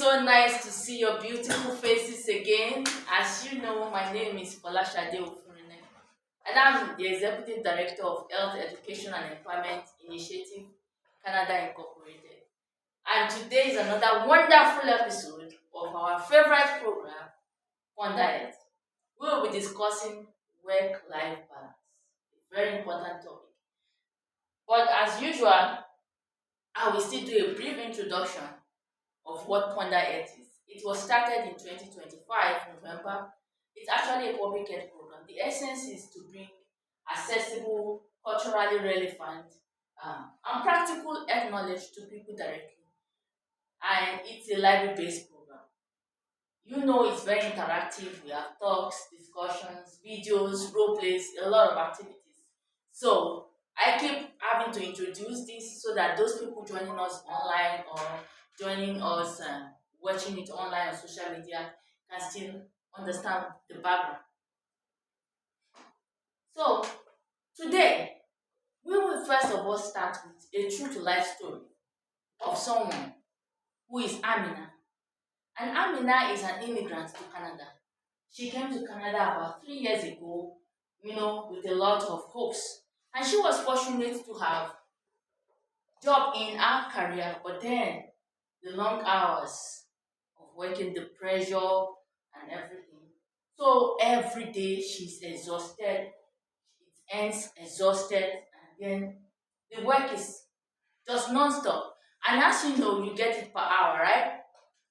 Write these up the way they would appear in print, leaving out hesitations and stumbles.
so nice to see your beautiful faces again. As you know, my name is Folashade Ofurine, and I'm the Executive Director of Health Education and Employment Initiative Canada Incorporated. And today is another wonderful episode of our favorite program, Wonder Health. We will be discussing work-life balance, a very important topic. But as usual, I will still do a brief introduction of what Ponder Earth is. It was started in 2025, November. It's actually a public health program. The essence is to bring accessible, culturally relevant, and practical health knowledge to people directly. And it's a library-based program. You know it's very interactive. We have talks, discussions, videos, role plays, a lot of activities. So I keep having to introduce this so that those people joining us online or joining us watching it online on social media can still understand the background. So today we will first of all start with a true to life story of someone who is Amina. And Amina is an immigrant to Canada. She came to Canada about 3 years ago, with a lot of hopes. And she was fortunate to have job in her career, but then the long hours of working, the pressure and everything. So every day she's exhausted, it ends exhausted, and then the work is just non-stop. And as you know, you get it per hour, right?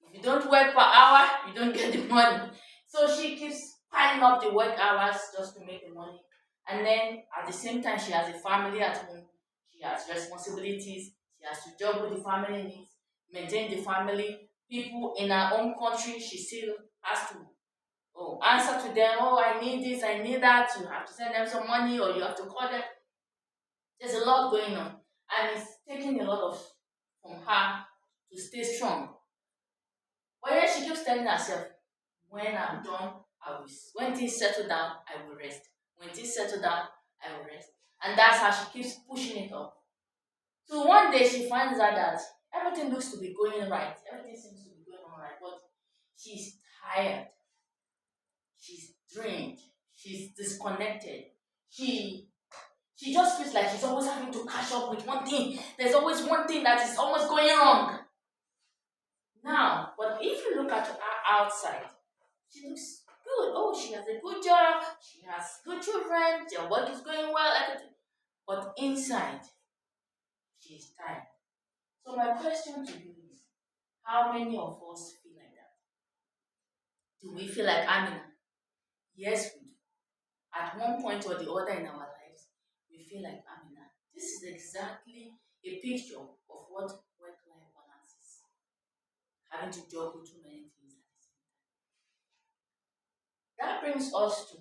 If you don't work per hour, you don't get the money. So she keeps piling up the work hours just to make the money. And then at the same time, she has a family at home. She has responsibilities. She has to juggle the family needs, maintain the family. People in her own country, she still has to answer to them. Oh, I need this, I need that. You have to send them some money or you have to call them. There's a lot going on. And it's taking a lot of from her to stay strong. But then she keeps telling herself, when I'm done, when things settle down, I will rest. When things settle down, I will rest. And that's how she keeps pushing it up. So one day she finds out that everything looks to be going right. Everything seems to be going all right. But she's tired. She's drained. She's disconnected. She just feels like she's always having to catch up with one thing. There's always one thing that is almost going wrong. Now, but if you look at her outside, she looks good. Oh, she has a good job. She has good children. Their work is going well. Everything. But inside, she's tired. So my question to you is, how many of us feel like that? Do we feel like Amina? Yes, we do. At one point or the other in our lives, we feel like Amina. This is exactly a picture of what work-life balance is. Having to juggle too many things at the same time. That brings us to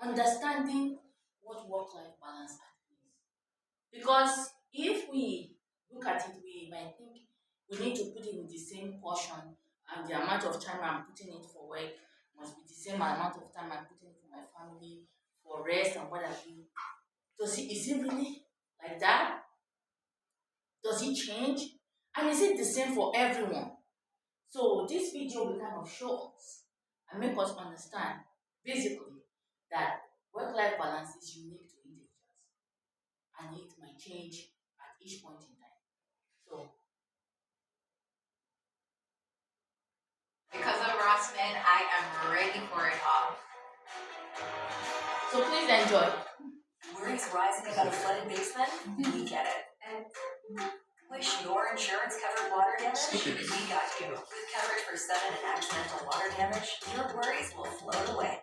understanding what work-life balance actually is. Because if we look at it, we might think we need to put it in the same portion, and the amount of time I'm putting it for work must be the same amount of time I'm putting it for my family, for rest and what have you. Is it really like that? Does it change? And is it the same for everyone? So this video will kind of show us and make us understand basically that work-life balance is unique to individuals and it might change at each point in time. So because of harassment, I am ready for it all. so please enjoy. Worries rising about a flooded basement? We get it. And wish your insurance covered water damage? We got you. With coverage for sudden and accidental water damage, your worries will float away.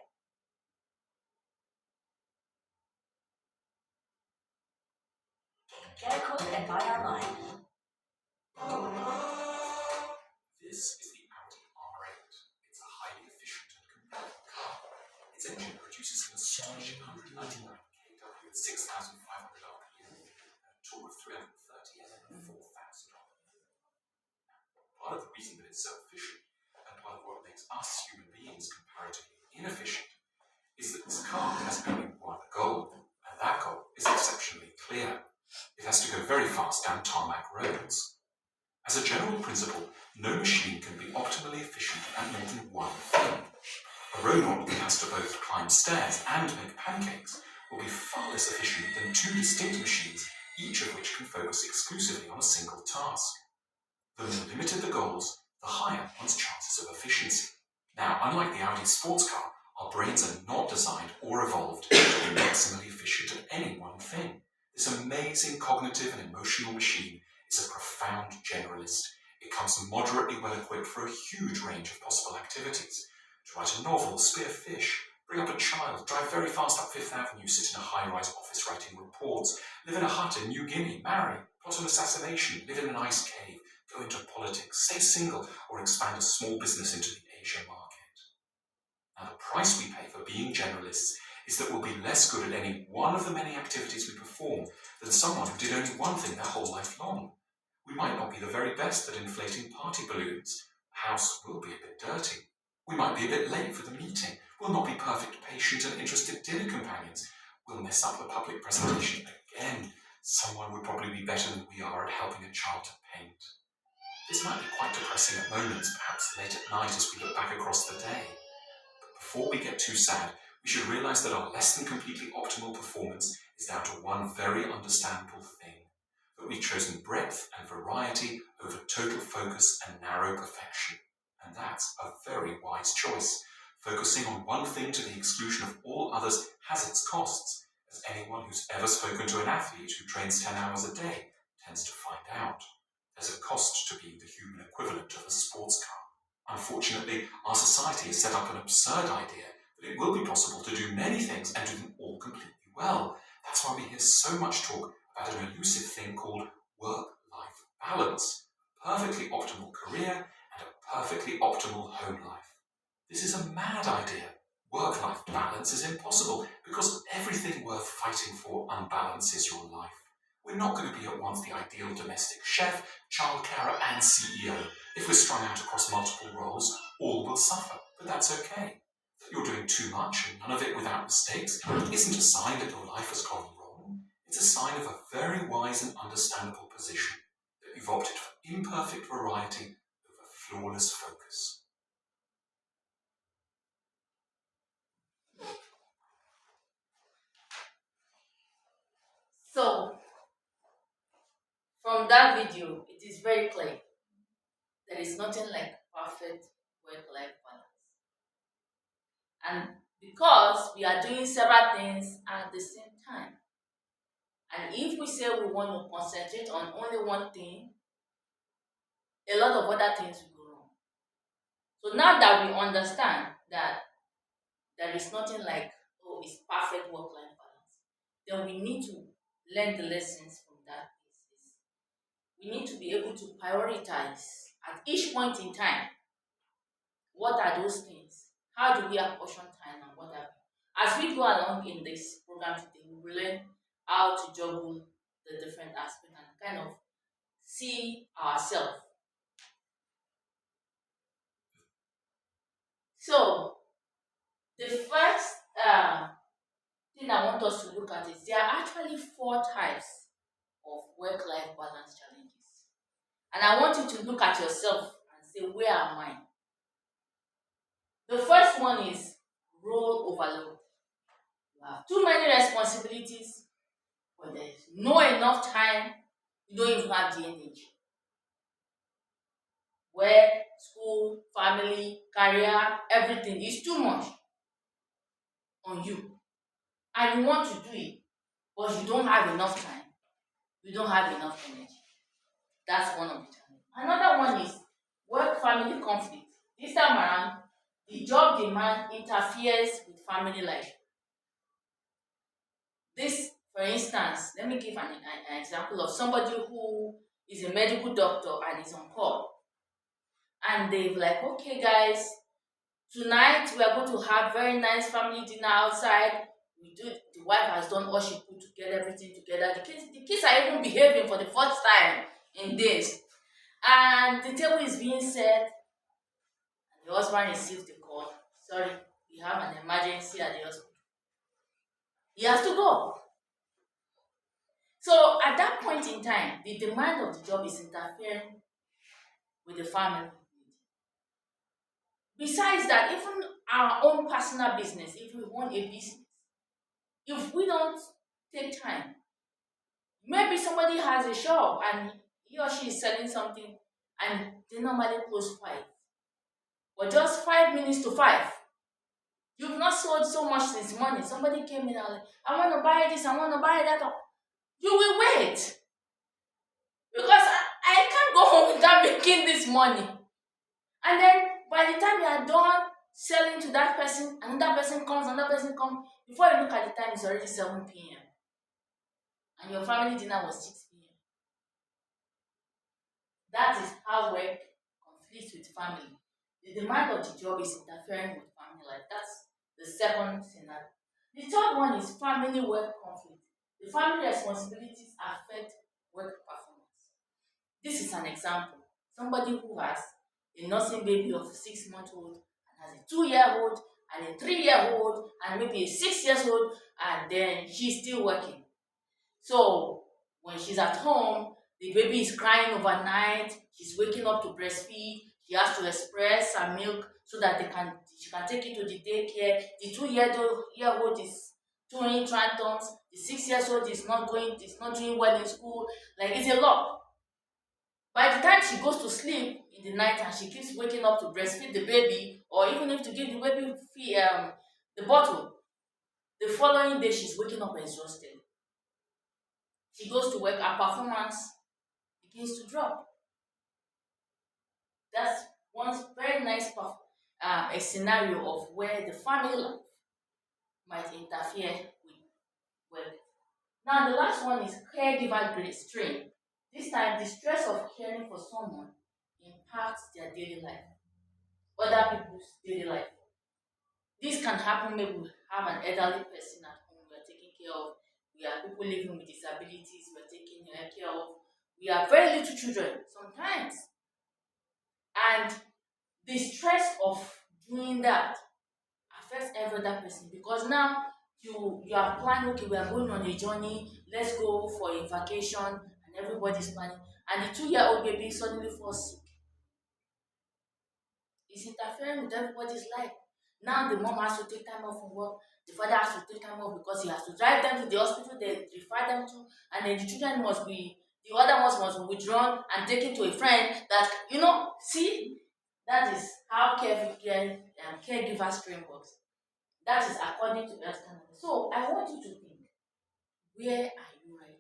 Get a quote and buy online. This is the Audi R8. It's a highly efficient and compelling car. Its engine produces an astonishing 199 kW with 6,500 RPM and a torque of 330 and 4,000 RPM. Part of the reason that it's so efficient and part of what makes us human beings comparatively inefficient is that this car has only one goal, and that goal is exceptionally clear. It has to go very fast down tarmac roads. As a general principle, no machine can be optimally efficient at more than one thing. A robot that has to both climb stairs and make pancakes will be far less efficient than two distinct machines, each of which can focus exclusively on a single task. The more limited the goals, the higher one's chances of efficiency. Now, unlike the Audi sports car, our brains are not designed or evolved to be maximally efficient at any one thing. This amazing cognitive and emotional machine is a profound generalist. It comes moderately well equipped for a huge range of possible activities. To write a novel, spear fish, bring up a child, drive very fast up Fifth Avenue, sit in a high-rise office writing reports, live in a hut in New Guinea, marry, plot an assassination, live in an ice cave, go into politics, stay single, or expand a small business into the Asia market. Now, the price we pay for being generalists is that we'll be less good at any one of the many activities we perform than someone who did only one thing their whole life long. We might not be the very best at inflating party balloons. The house will be a bit dirty. We might be a bit late for the meeting. We'll not be perfect, patient, and interested dinner companions. We'll mess up the public presentation again. Someone would probably be better than we are at helping a child to paint. This might be quite depressing at moments, perhaps late at night as we look back across the day. But before we get too sad, we should realize that our less than completely optimal performance is down to one very understandable thing, that we've chosen breadth and variety over total focus and narrow perfection. And that's a very wise choice. Focusing on one thing to the exclusion of all others has its costs, as anyone who's ever spoken to an athlete who trains 10 hours a day tends to find out. There's a cost to being the human equivalent of a sports car. Unfortunately, our society has set up an absurd idea that it will be possible to do many things and do them all completely well. That's why we hear so much talk about an elusive thing called work-life balance, a perfectly optimal career and a perfectly optimal home life. This is a mad idea. Work-life balance is impossible because everything worth fighting for unbalances your life. We're not going to be at once the ideal domestic chef, child carer, and CEO. If we're strung out across multiple roles, all will suffer, but that's okay. That you're doing too much and none of it without mistakes isn't a sign that your life has gone wrong. It's a sign of a very wise and understandable position, that you've opted for imperfect variety over flawless focus. So, from that video, it is very clear there is nothing like perfect work-life balance. And because we are doing several things at the same time, and if we say we want to concentrate on only one thing, a lot of other things will go wrong. So now that we understand that there is nothing like, oh, it's perfect work-life balance, then we need to learn the lessons from that basis. We need to be able to prioritize at each point in time. What are those things? How do we apportion time and what are we? As we go along in this program today, we will learn how to juggle the different aspects and kind of see ourselves. So, the first thing I want us to look at is there are actually 4 types of work-life balance challenges. And I want you to look at yourself and say, where am I? The first one is role overload. You have too many responsibilities, but there is no enough time. You don't even have the energy. Work, school, family, career, everything is too much on you. And you want to do it, but you don't have enough time. You don't have enough energy. That's one of the challenges. Another one is work-family conflict. This time around, the job demand interferes with family life. This, for instance, let me give an example of somebody who is a medical doctor and is on call. And they're like, okay, guys, tonight we are going to have very nice family dinner outside. The wife has done all she could to get everything together. The kids are even behaving for the first time in days. And the table is being set. And the husband receives the call. Sorry, we have an emergency at the hospital. He has to go. So at that point in time, the demand of the job is interfering with the family. Besides that, even our own personal business, if we want a business, if we don't take time, maybe somebody has a shop and he or she is selling something and they normally close 5, but just 5 minutes to 5, you've not sold so much since morning. Somebody came in and like, I want to buy this, I want to buy that. You will wait because I can't go home without making this money. And then by the time you are done selling to that person, another person comes, before you look at the time, it's already 7 p.m. And your family dinner was 6 p.m. That is how work conflicts with family. The demand of the job is interfering with family life. That's the second scenario. The third one is family work conflict. The family responsibilities affect work performance. This is an example. Somebody who has a nursing baby of 6 months old and has a 2-year-old and a 3-year-old and maybe a 6 years old, and then she's still working. So when she's at home, the baby is crying overnight, she's waking up to breastfeed, she has to express her milk so that she can take it to the daycare. The 2-year-old is throwing tantrums, the 6 years old is not doing well in school. Like, it's a lot. By the time she goes to sleep in the night and she keeps waking up to breastfeed the baby, or even if to give the baby the bottle, the following day she's waking up exhausted. She goes to work, her performance begins to drop. That's one very nice a scenario of where the family life might interfere with work. Now, the last one is caregiver strain. This time, the stress of caring for someone impacts their daily life, other people's daily life. This can happen maybe we have an elderly person at home we are taking care of. We have people living with disabilities we are taking care of. We have very little children sometimes. And the stress of doing that affects every other person because now you are planning, okay, we are going on a journey, let's go for a vacation, and everybody's planning, and the 2-year-old baby suddenly falls sick. It's interfering with everybody's life. Now the mom has to take time off from work, the father has to take time off because he has to drive them to the hospital they refer them to, and then the other ones must be withdrawn and taken to a friend that, see, that is how caregiver strain works. That is according to Health Canada. So I want you to think, where are you right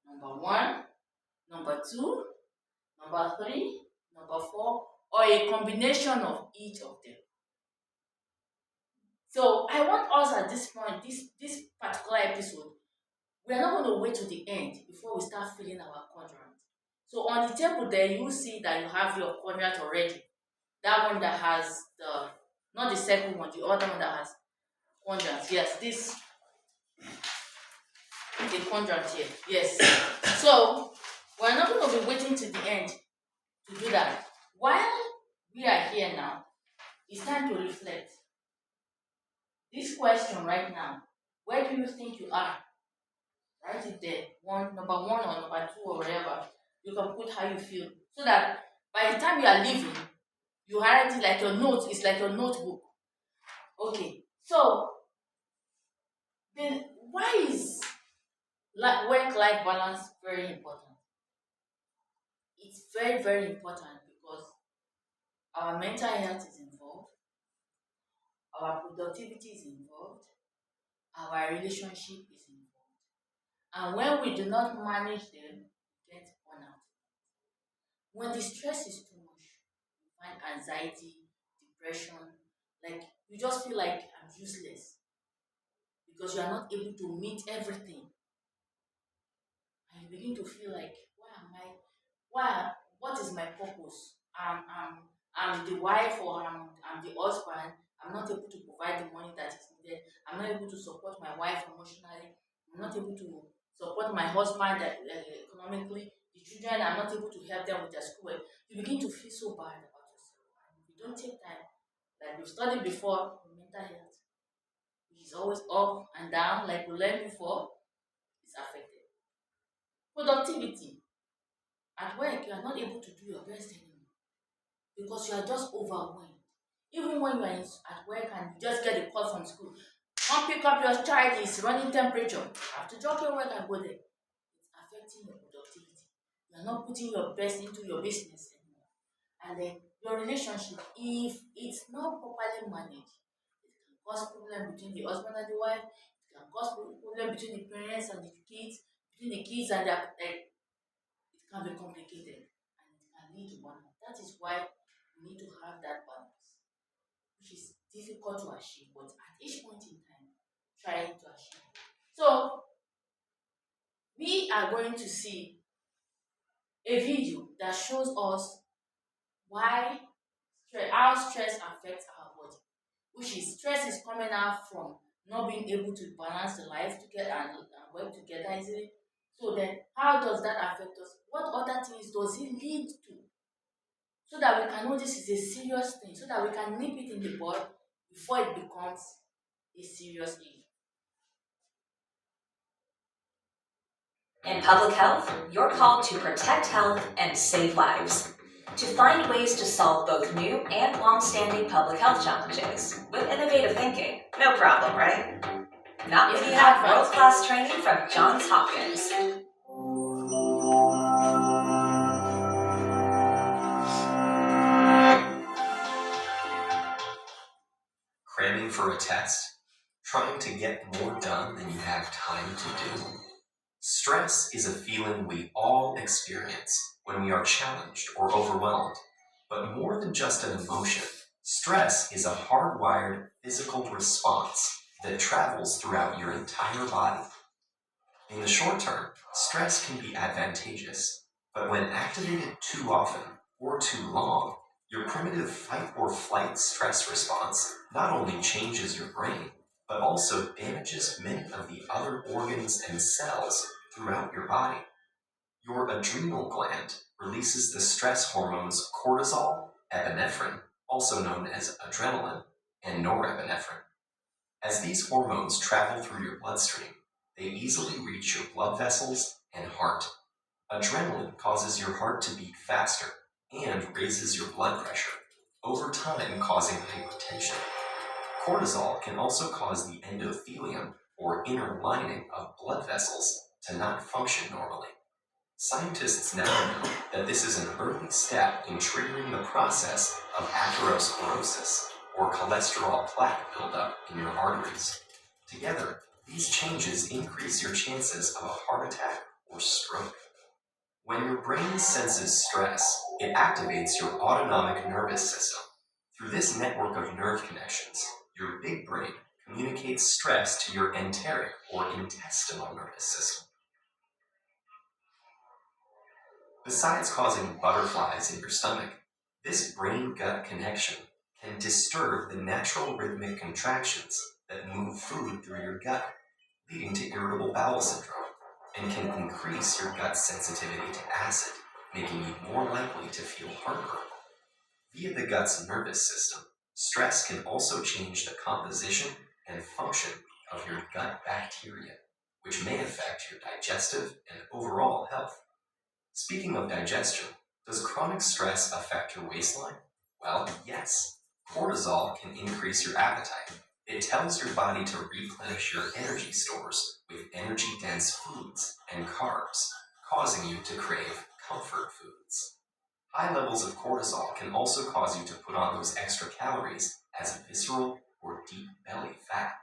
now? Number 1, number 2, number 3, number 4, or a combination of each of them. So I want us at this point, this particular episode, we are not going to wait to the end before we start filling our quadrant. So on the table there, you will see that you have your quadrant already. That one that has not the second one, the other one that has quadrants. Yes, this is the quadrant here. Yes. So we're not going to be waiting to the end to do that. While we are here now, it's time to reflect. This question right now, where do you think you are? Write it there. Number 1 or number 2 or whatever. You can put how you feel. So that by the time you are leaving, you write it like your notes. It's like your notebook. Okay. So then why is work-life balance very important? It's very, very important because our mental health is involved, our productivity is involved, our relationship is involved. And when we do not manage them, we get burnout. When the stress is too much, you find anxiety, depression, like you just feel like I'm useless because you are not able to meet everything. And you begin to feel like, what is my purpose? I'm the wife or I'm the husband. I'm not able to provide the money that is needed. I'm not able to support my wife emotionally. I'm not able to support my husband economically. The children, I'm not able to help them with their schoolwork. You begin to feel so bad about yourself. And if you don't take time, like we've studied before, mental health, which is always up and down, like we learned before, is affected. Productivity. At work, you are not able to do your best anymore because you are just overwhelmed. Even when you are at work and you just get a call from school, come pick up your child, is running temperature. You have to drop your work and go there. It's affecting your productivity. You are not putting your best into your business anymore. And then your relationship, if it's not properly managed, it can cause problem between the husband and the wife. It can cause problem between the parents and the kids, between the kids and their it can be complicated and it can lead to burnout. That is why we need to have that balance, which is difficult to achieve, but at each point in time, trying to achieve. So we are going to see a video that shows us why how stress affects our body, which is stress is coming out from not being able to balance the life together and work together easily. So then, how does that affect us? What other things does it lead to? So that we can know this is a serious thing, so that we can nip it in the bud before it becomes a serious issue. In public health, you're called to protect health and save lives. To find ways to solve both new and long-standing public health challenges with innovative thinking. No problem, right? Not when you have world-class training from Johns Hopkins. Cramming for a test? Trying to get more done than you have time to do? Stress is a feeling we all experience when we are challenged or overwhelmed. But more than just an emotion, stress is a hardwired physical response that travels throughout your entire body. In the short term, stress can be advantageous, but when activated too often or too long, your primitive fight or flight stress response not only changes your brain, but also damages many of the other organs and cells throughout your body. Your adrenal gland releases the stress hormones cortisol, epinephrine, also known as adrenaline, and norepinephrine. As these hormones travel through your bloodstream, they easily reach your blood vessels and heart. Adrenaline causes your heart to beat faster and raises your blood pressure, over time causing hypertension. Cortisol can also cause the endothelium, or inner lining of blood vessels, to not function normally. Scientists now know that this is an early step in triggering the process of atherosclerosis, or cholesterol plaque buildup in your arteries. Together, these changes increase your chances of a heart attack or stroke. When your brain senses stress, it activates your autonomic nervous system. Through this network of nerve connections, your big brain communicates stress to your enteric or intestinal nervous system. Besides causing butterflies in your stomach, this brain-gut connection can disturb the natural rhythmic contractions that move food through your gut, leading to irritable bowel syndrome, and can increase your gut's sensitivity to acid, making you more likely to feel heartburn. Via the gut's nervous system, stress can also change the composition and function of your gut bacteria, which may affect your digestive and overall health. Speaking of digestion, does chronic stress affect your waistline? Well, yes. Cortisol can increase your appetite. It tells your body to replenish your energy stores with energy-dense foods and carbs, causing you to crave comfort foods. High levels of cortisol can also cause you to put on those extra calories as visceral or deep belly fat.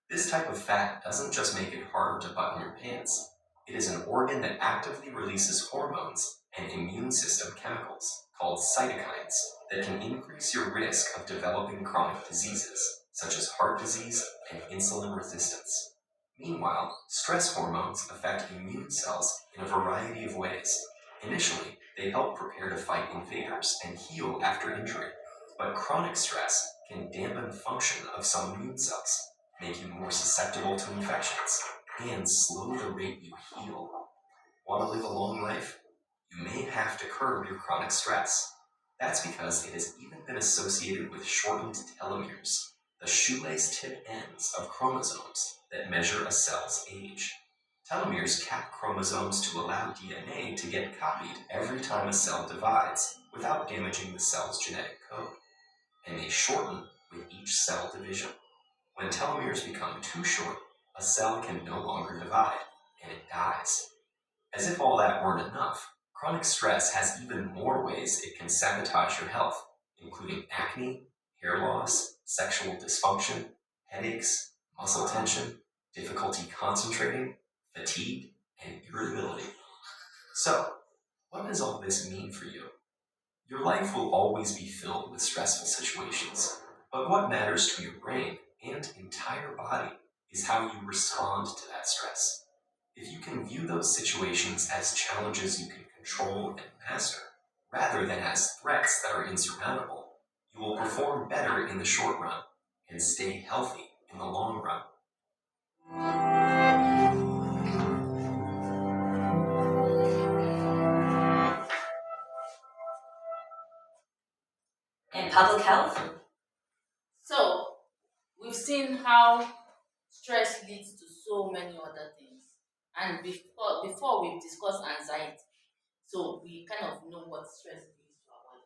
This type of fat doesn't just make it harder to button your pants. It is an organ that actively releases hormones and immune system chemicals called cytokines that can increase your risk of developing chronic diseases, such as heart disease and insulin resistance. Meanwhile, stress hormones affect immune cells in a variety of ways. Initially, they help prepare to fight invaders and heal after injury, but chronic stress can dampen function of some immune cells, make you more susceptible to infections, and slow the rate you heal. Want to live a long life? You may have to curb your chronic stress. That's because it has even been associated with shortened telomeres, the shoelace tip ends of chromosomes that measure a cell's age. Telomeres cap chromosomes to allow DNA to get copied every time a cell divides without damaging the cell's genetic code, and they shorten with each cell division. When telomeres become too short, a cell can no longer divide, and it dies. As if all that weren't enough, chronic stress has even more ways it can sabotage your health, including acne, hair loss, sexual dysfunction, headaches, muscle tension, difficulty concentrating, fatigue, and irritability. So, what does all this mean for you? Your life will always be filled with stressful situations, but what matters to your brain and entire body is how you respond to that stress. If you can view those situations as challenges you can control and master, rather than as threats that are insurmountable, you will perform better in the short run and stay healthy in the long run. In public health, So, we've seen how stress leads to so many other things. And before we've discussed anxiety, so we kind of know what stress brings to our body.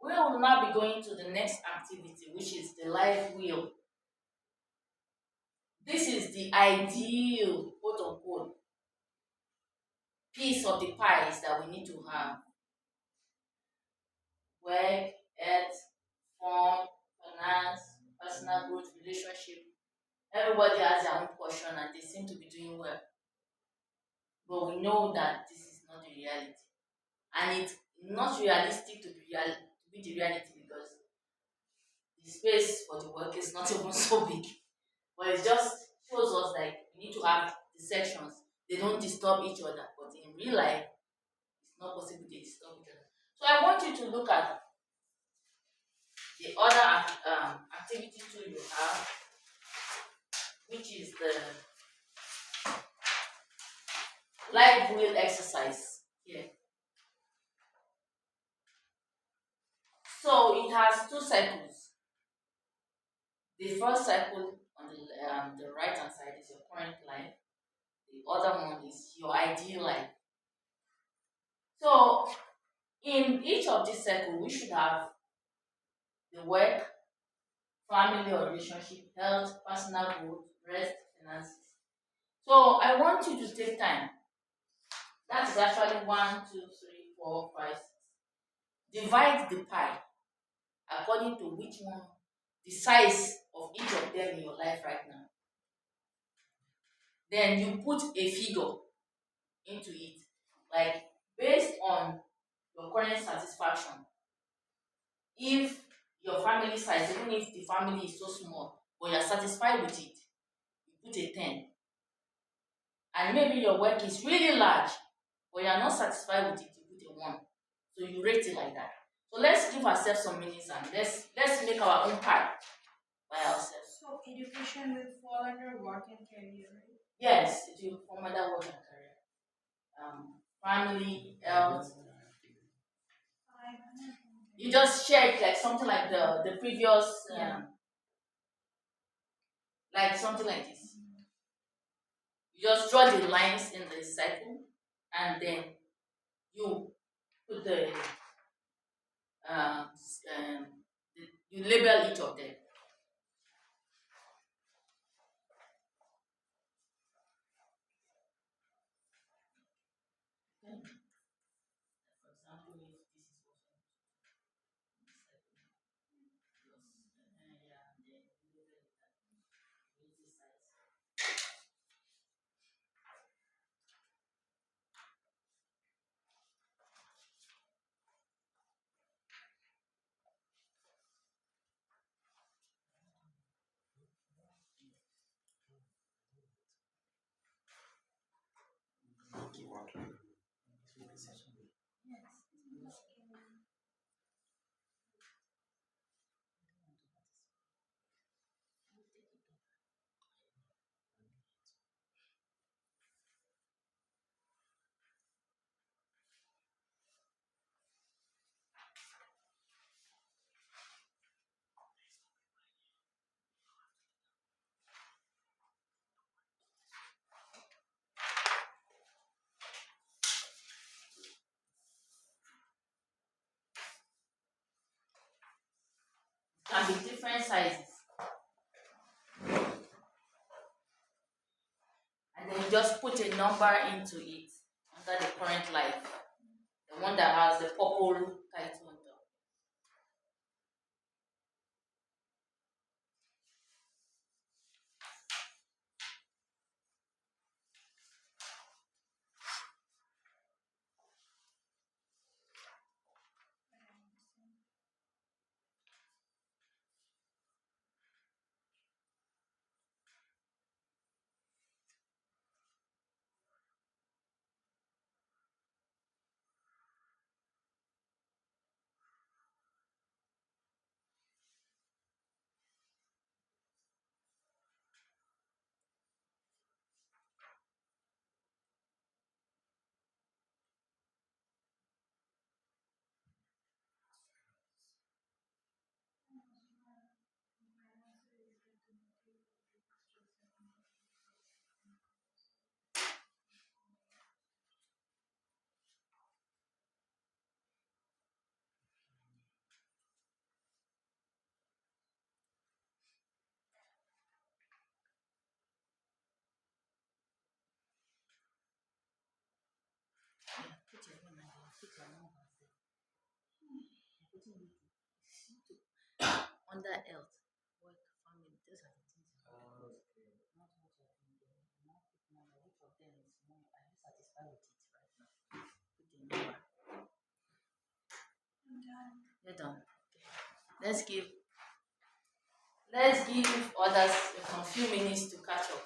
We will now be going to the next activity, which is the life wheel. This is the ideal, quote unquote, piece of the pies that we need to have. Work, health, fun, finance, personal growth, relationship. Everybody has their own portion and they seem to be doing well. But we know that this is not the reality. And it's not realistic to be the reality because the space for the work is not even so big. But it just shows us like we need to have the sections. They don't disturb each other. But in real life, it's not possible they disturb each other. So I want you to look at the other activity tool you have, which is the live wheel exercise here. So it has two cycles. The first cycle on the right hand side is your current life. The other one is your ideal life. So in each of these cycles, we should have the work, family or relationship, health, personal growth, rest, finances. So I want you to take time. That is actually 1, 2, 3, 4, 5, 6. Divide the pie according to which one, the size of each of them in your life right now. Then you put a figure into it, like based on your current satisfaction. If your family size, even if the family is so small, but you're satisfied with it, you put a 10. And maybe your work is really large, but you're not satisfied with it, you put a 1. So you rate it like that. So let's give ourselves some minutes and let's make our own pie by ourselves. So education will fall under work and career, right? Yes, it will form under work and career. Family, health. You just check like something like the previous, like something like this. You just draw the lines in the cycle, and then you put you label each of them. Okay. For example, if this is what yeah, and then you label it that with this size. sizes. And then you just put a number into it under the current life. The one that has the purple title on top. Put your phone and put your number. Under health, work, family, those are the things you want to do. Not what you're doing there. Not put number. Which of them is more? Are you satisfied with it right now? Put the number. You're done. Okay. Let's give others some few minutes to catch up.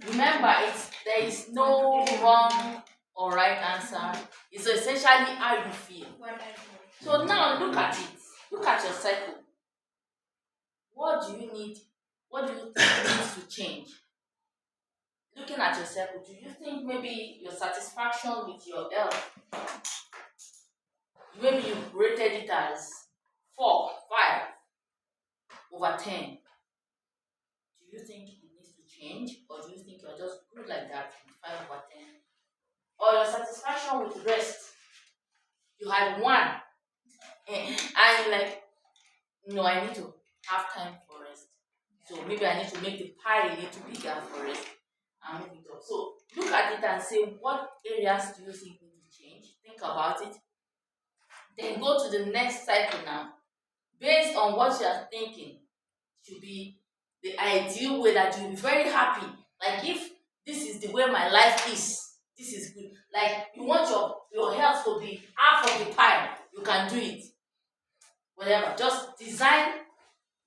Remember, there is no wrong or right answer. It's essentially how you feel. So now look at it. Look at your cycle. What do you need? What do you think needs to change? Looking at your cycle, do you think maybe your satisfaction with your health, maybe you rated it as 4, 5/10? Do you think it needs to change, or do you think you're just good like that with 5/10? Or your satisfaction with rest, you had 1, and you're like, no, I need to have time for rest. So maybe I need to make the pie a little bigger for rest and move it up. So look at it and say, what areas do you think need to change? Think about it. Then go to the next cycle now. Based on what you are thinking, should be the ideal way that you'll be very happy. Like if this is the way my life is, this is good. Like you want your health to be half of the pie, you can do it. Whatever. Just design,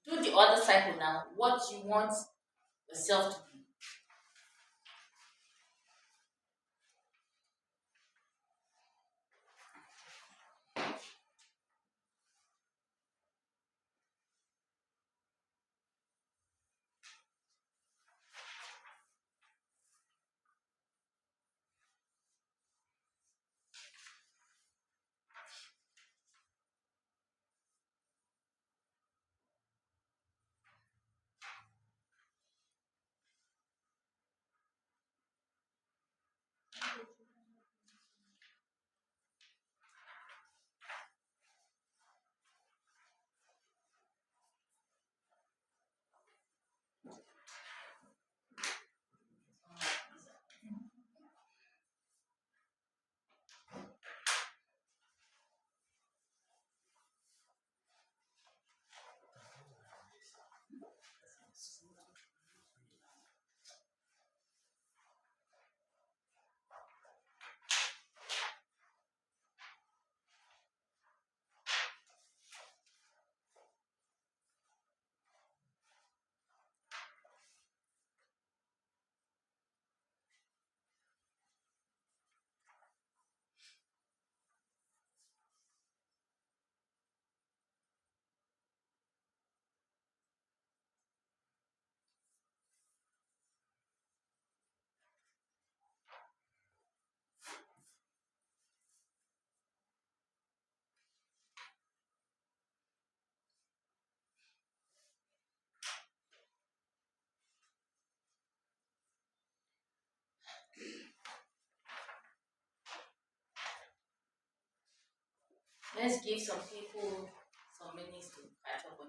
do the other cycle now, what you want yourself to be. Let's give some people some minutes to catch up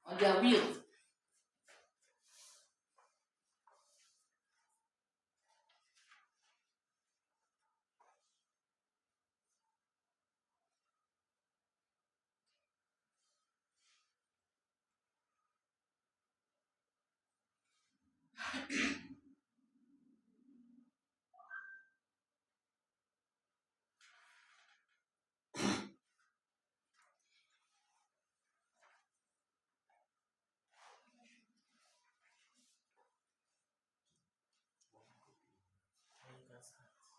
on their wheel.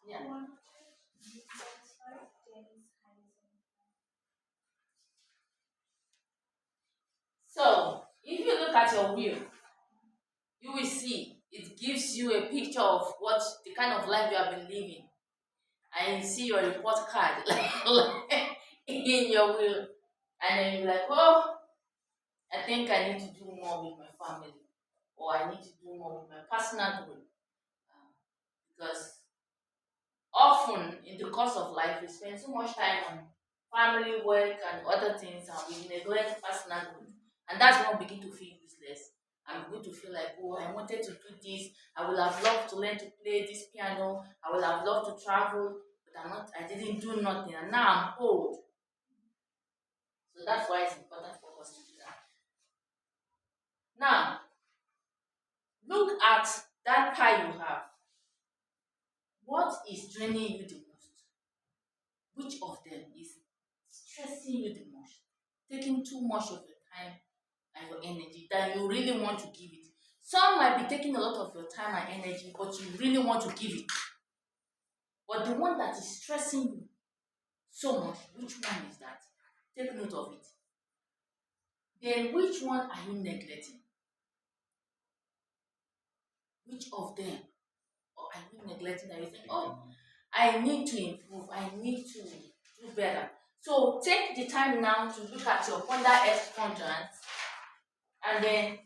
Yeah. So if you look at your wheel, you will see it gives you a picture of what the kind of life you have been living, and you see your report card like in your wheel, and then you're like, oh, I think I need to do more with my family, or I need to do more with my personal growth. Because often in the course of life, we spend so much time on family, work, and other things, and we neglect personal growth. And that's when we begin to feel useless. I'm going to feel like, oh, I wanted to do this. I would have loved to learn to play this piano. I would have loved to travel, but I didn't do nothing. And now I'm old. So that's why it's important for us to do that. Now, look at that pie you have. What is draining you the most? Which of them is stressing you the most? Taking too much of your time and your energy that you really want to give it. Some might be taking a lot of your time and energy, but you really want to give it. But the one that is stressing you so much, which one is that? Take note of it. Then which one are you neglecting? Which of them? Or are you neglecting that you think, oh, I need to improve, I need to do better. So take the time now to look at your Honda S quadrants, and then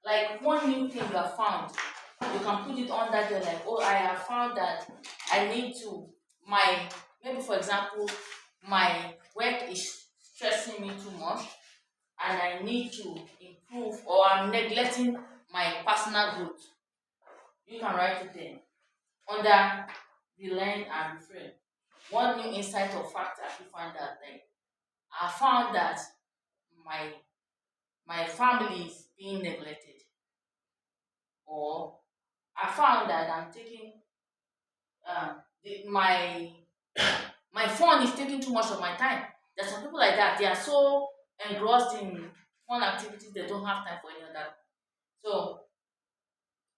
like one new thing you have found, you can put it on that. You're like, oh, I have found that I need to my maybe for example, my work is stressing me too much, and I need to improve, or I'm neglecting my personal growth. You can write it there under the learn and refrain. One new insight or fact I should find out, like I found that my my family is being neglected, or I found that I'm taking my phone is taking too much of my time. There's some people like that. They are so engrossed in fun activities they don't have time for any other. So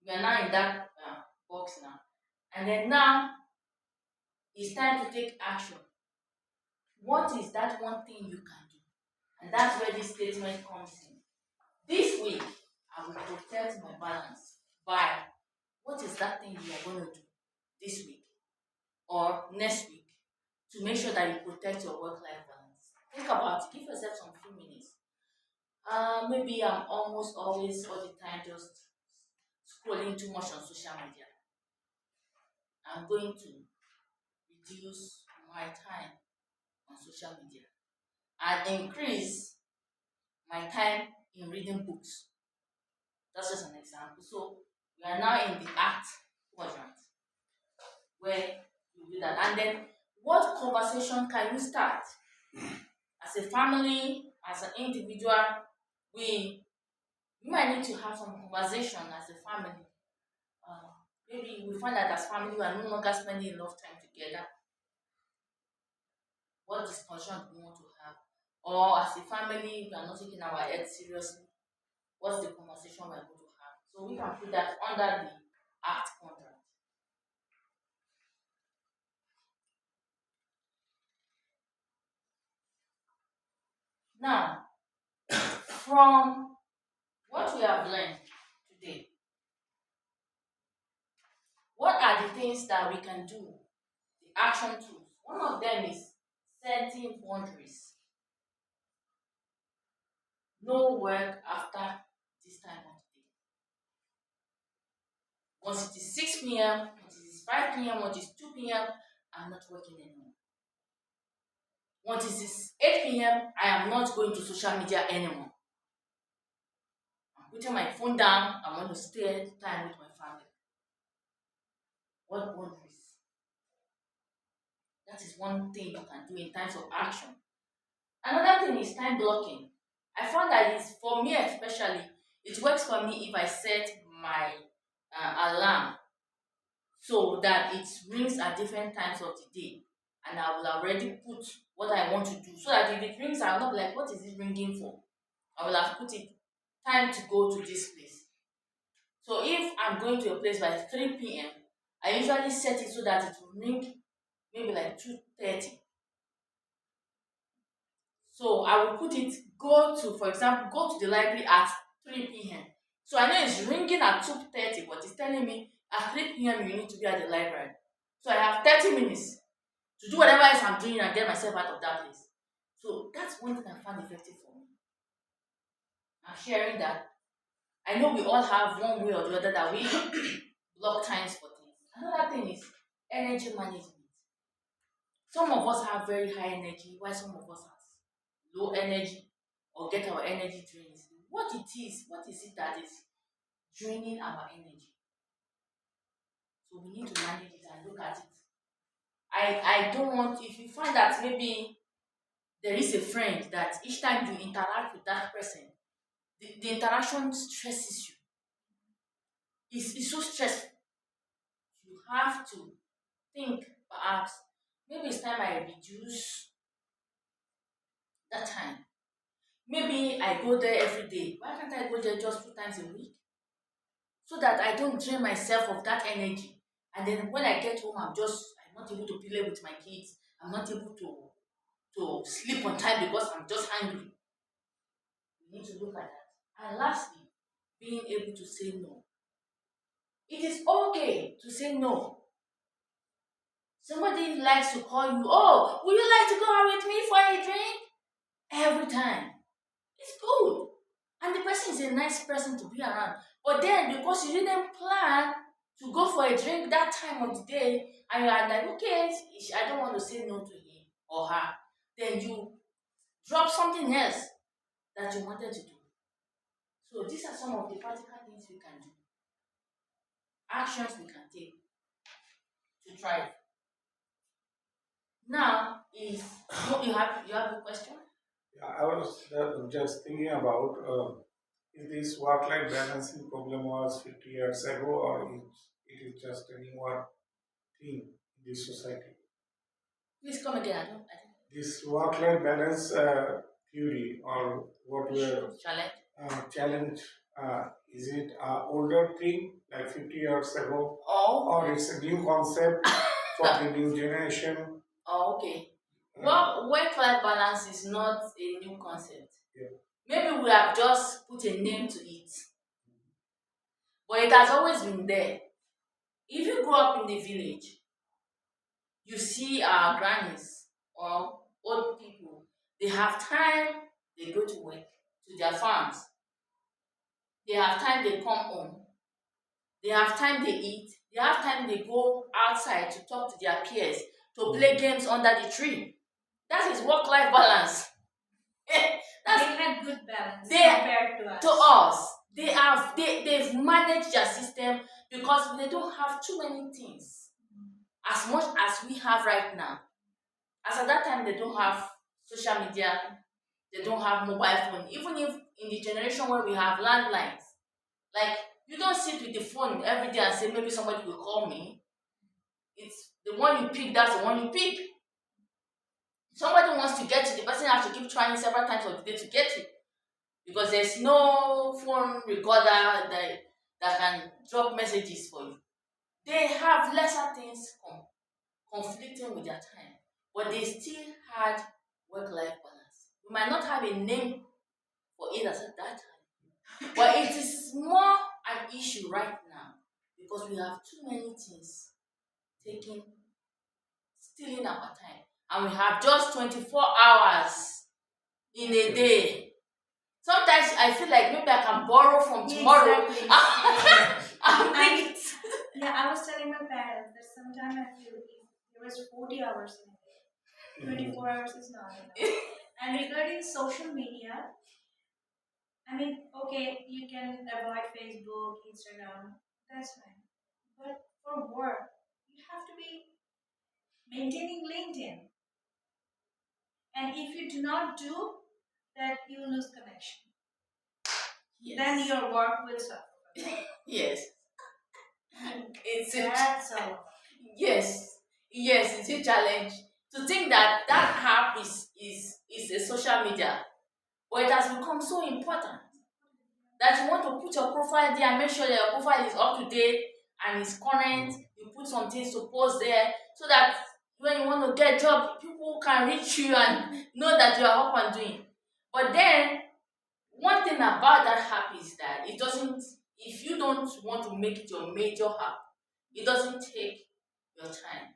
we are now in that box now, and then now it's time to take action. What is that one thing you can do? And that's where this statement comes in. This week, I will protect my balance by what is that thing you are going to do this week or next week to make sure that you protect your work life balance. Think about it, give yourself some few minutes. Maybe I'm almost always all the time just scrolling too much on social media. I'm going to reduce my time on social media and increase my time in reading books. That's just an example. So we are now in the act quadrant where you do that. And then what conversation can you start? As a family, as an individual, we might need to have some conversation as a family. Uh, Maybe we find that as family we are no longer spending enough time together. What discussion do we want to have? Or as a family, we are not taking our health seriously. What's the conversation we're going to have? So we can put that under the act contract. Now, from what we have learned today, what are the things that we can do? The action tools. One of them is setting boundaries. No work after this time of the day. Once it is 6 p.m., once it is 5 p.m., once it is 2 p.m., I'm not working anymore. Once it is 8 p.m., I am not going to social media anymore. I'm putting my phone down. I want to spend time with my family. What boundaries? That is one thing you can do in times of action. Another thing is time blocking. I found that it's for me especially, it works for me if I set my alarm so that it rings at different times of the day, and I will already put what I want to do so that if it rings, I'll not be like, what is it ringing for? I will have put it time to go to this place. So if I'm going to a place by 3 p.m., I usually set it so that it will ring maybe like 2:30. So I will put it, for example, go to the library at 3 p.m. So I know it's ringing at 2:30, but it's telling me at 3 p.m. you need to be at the library. So I have 30 minutes to do whatever else I'm doing and get myself out of that place. So that's one thing I found effective for me. I'm sharing that. I know we all have one way or the other that we block times for things. Another thing is energy management. Some of us have very high energy, while some of us have low energy or get our energy drained. What is it that is draining our energy? So we need to manage it and look at it. I don't want, if you find that maybe there is a friend that each time you interact with that person, the interaction stresses you. It's so stressful. You have to think, perhaps, maybe it's time I reduce that time. Maybe I go there every day. Why can't I go there just 2 times a week? So that I don't drain myself of that energy. And then when I get home, I'm not able to play with my kids. I'm not able to sleep on time because I'm just hungry. We need to look at that. And lastly, being able to say no. It is okay to say no. Somebody likes to call you, oh, would you like to go out with me for a drink? Every time. It's good. And the person is a nice person to be around. But then, because you didn't plan to go for a drink that time of the day, and you are like, okay, I don't want to say no to him or her, then you drop something else that you wanted to do. So these are some of the practical things we can do. Actions we can take to thrive. Now is you have a question? Yeah, I was just thinking about if this work-life balancing problem was 50 years ago, or it is just a newer thing in this society. Please come again. I don't This work-life balance theory, or what we are challenge, is it an older thing like 50 years ago, or it's a new concept for the new generation? Oh, okay. Well, work-life balance is not a new concept. Yeah. Maybe we have just put a name to it, but it has always been there. If you grow up in the village, you see our grannies or old people. They have time, they go to work, to their farms. They have time, they come home. They have time, they eat. They have time, they go outside to talk to their peers, to play games under the tree. That is work-life balance. They had good balance compared to us. They've managed their system because they don't have too many things as much as we have right now. As at that time, they don't have social media, they don't have mobile phone. Even if in the generation where we have landlines, like you don't sit with the phone every day and say maybe somebody will call me. It's the one you pick, that's the one you pick. Somebody wants to get you, the person has to keep trying several times of the day to get you. Because there's no phone recorder that can drop messages for you. They have lesser things conflicting with their time, but they still had work-life balance. We might not have a name for it as at that time, but it is more an issue right now because we have too many things stealing our time, and we have just 24 hours in a day. Sometimes I feel like maybe I can borrow from tomorrow. Exactly. Yeah, I was telling my parents that sometimes I feel if there was 40 hours in a day, 24 hours is not enough. And regarding social media, I mean, okay, you can avoid Facebook, Instagram, that's fine. But for work, you have to be maintaining LinkedIn. And if you do not do that, you lose connection. Yes. Then your work will suffer. Yes. It's a That's all. yes. Yes, it's a challenge. To think that that app is a social media, but it has become so important that you want to put your profile there and make sure that your profile is up to date and is current. You put some things to post there so that when you want to get a job, people can reach you and know that you are up and doing. But then one thing about that app is that it doesn't, if you don't want to make it your major app, it doesn't take your time.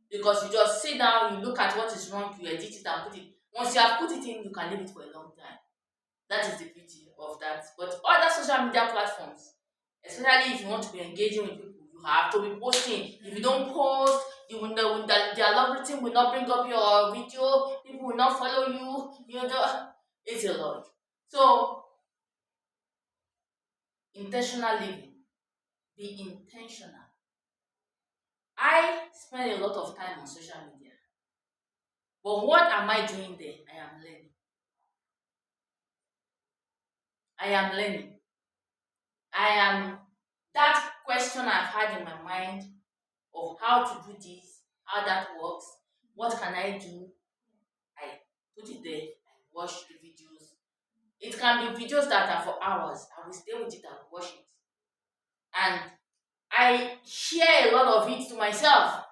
Because you just sit down, you look at what is wrong, you edit it and put it. Once you have put it in, you can leave it for a long time. That is the beauty of that. But other social media platforms, especially if you want to be engaging with people, you have to be posting. If you don't post, the algorithm will not bring up your video, people will not follow you, it's a lot. So, intentional living. Be intentional. I spend a lot of time on social media. But what am I doing there? I am learning. That question I've had in my mind of how to do this, how that works, what can I do? I put it there, I watch the videos. It can be videos that are for hours. I will stay with it and watch it. And I share a lot of it to myself.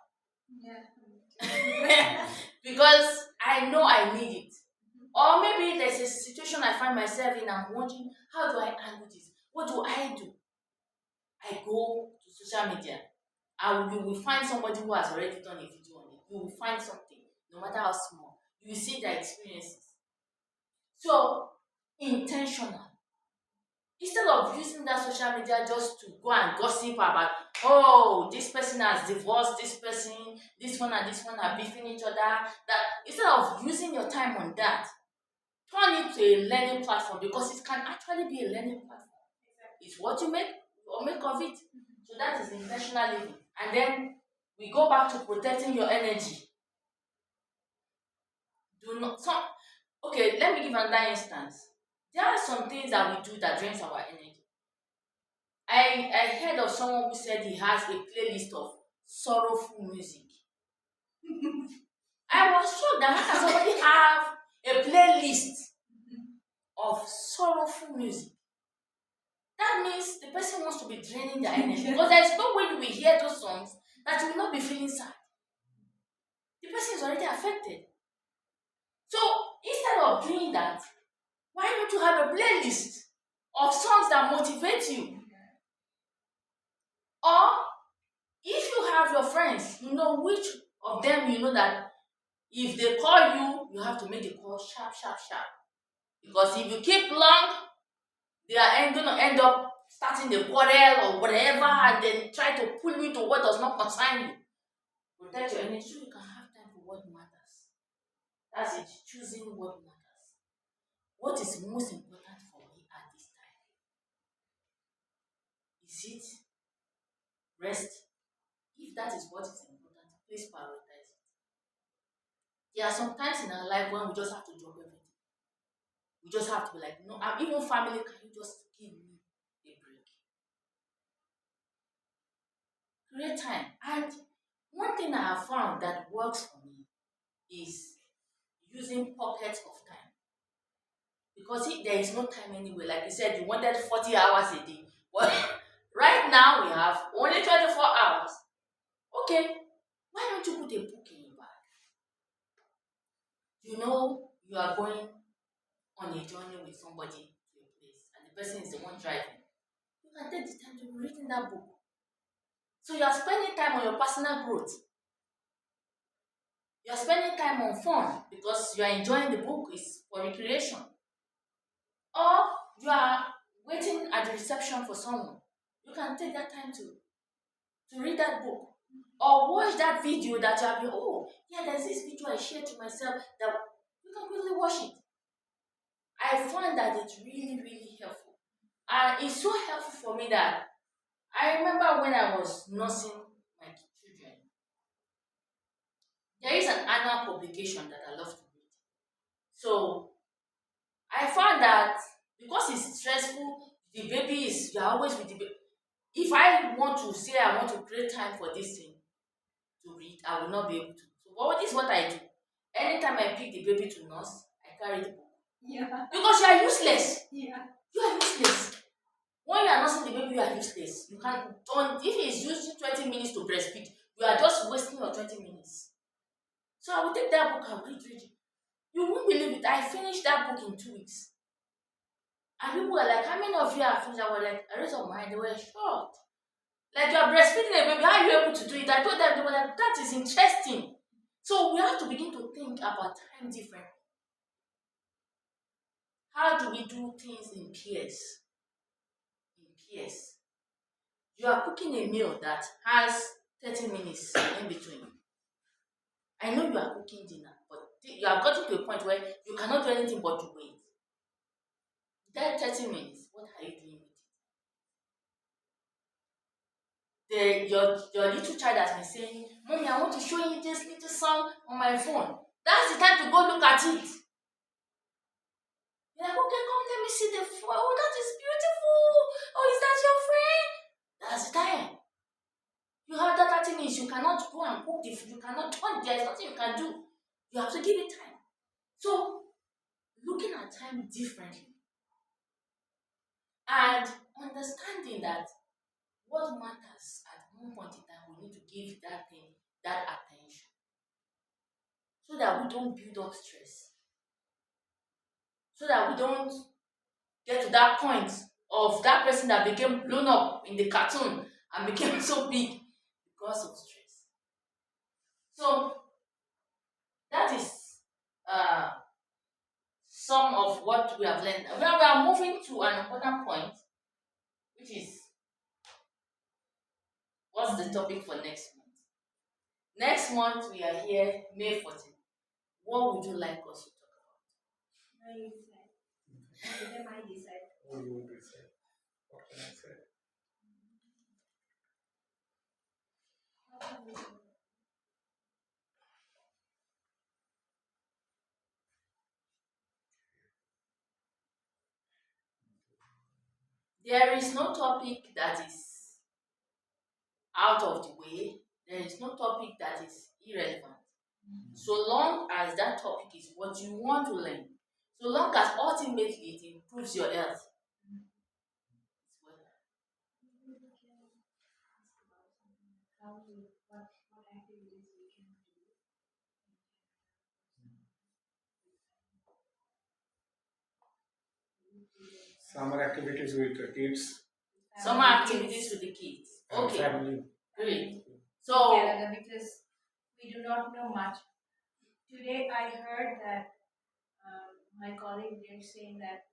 Yeah. Because I know I need it. Or maybe there's a situation I find myself in, I'm wondering, how do I handle this? What do? I go to social media. You will find somebody who has already done a video on it. You will find something, no matter how small. You will see their experiences. So, intentional. Instead of using that social media just to go and gossip about, oh, this person has divorced this person, this one and this one are beefing each other, that instead of using your time on that, turn it to a learning platform, because it can actually be a learning platform. It's what you make or make of it. So that is intentional living. And then we go back to protecting your energy. Okay, let me give another instance. There are some things that we do that drains our energy. I heard of someone who said he has a playlist of sorrowful music. I was shocked that how can somebody have a playlist of sorrowful music? That means the person wants to be draining their energy, because there is no way you will hear those songs that you will not be feeling sad. The person is already affected. So instead of doing that, why don't you have a playlist of songs that motivate you? Or if you have your friends, you know which of them you know that if they call you, you have to make the call sharp. Because if you keep long, they are going to end up starting the quarrel or whatever, and then try to pull you to what does not concern you. Protect your energy so you can have time for what matters. That's it, choosing what matters. What is most important for me at this time? Is it rest? If that is what is important, please prioritize it. There are some times in our life when we just have to drop everything. We just have to be like, no, even family, can you just give me a break? Create time. And one thing I have found that works for me is using pockets of time. Because there is no time anyway. Like you said, you wanted 40 hours a day. But right now we have only 24 hours. Okay, why don't you put a book in your bag? You know you are going on a journey with somebody to a place, and the person is the one driving. You can take the time to be reading that book. So you are spending time on your personal growth. You are spending time on fun because you are enjoying the book, is for recreation. Or you are waiting at the reception for someone. You can take that time to read that book. or watch that video that you have been, oh, yeah, there's this video I shared to myself that you can quickly watch it. I found that it's really, really helpful. And it's so helpful for me that I remember when I was nursing my children, there is an annual publication that I love to read. So I found that because it's stressful, the baby is, you're always with the baby. If I want to say I want to create time for this thing to read, I will not be able to. So this is what I do. Anytime I pick the baby to nurse, I carry the book. Yeah. Because you are useless. Yeah. You are useless. When you are nursing the baby, you are useless. You can't don't if it's using 20 minutes to breastfeed, you are just wasting your 20 minutes. So I will take that book and read it. You won't believe it. I finished that book in 2 weeks. And people were like, how many of you have finished? I was like, I raised up my hand, they were shocked. Like, you're breastfeeding a baby, how are you able to do it? I told them, they were like, that is interesting. So we have to begin to think about time differently. How do we do things in pairs? In pairs. You are cooking a meal that has 30 minutes in between. I know you are cooking dinner, but you have gotten to a point where you cannot do anything but to wait. That 30 minutes, what are you doing with it? Your little child has been saying, Mommy, I want to show you this little song on my phone. That's the time to go look at it. You're like, okay, come, let me see the phone. Oh, that is beautiful. Oh, is that your friend? That's the time. You have that 30 minutes. You cannot go and cook the food. You cannot turn. There is nothing you can do. You have to give it time. So, looking at time differently and understanding that what matters at one point in time, we need to give that thing that attention so that we don't build up stress, so that we don't get to that point of that person that became blown up in the cartoon and became so big because of stress. So that is some of what we have learned. Now we are moving to an important point, which is what's the topic for next month? Next month we are here, May 14th. What would you like us to talk about? No, you decide. They might decide. Oh, you decide. What can I say? There is no topic that is out of the way. There is no topic that is irrelevant. So long as that topic is what you want to learn, so long as ultimately it improves your health. Summer activities with the kids. Summer activities with the kids. Okay. Family. Great. So Together, because we do not know much. Today I heard that my colleague they're saying that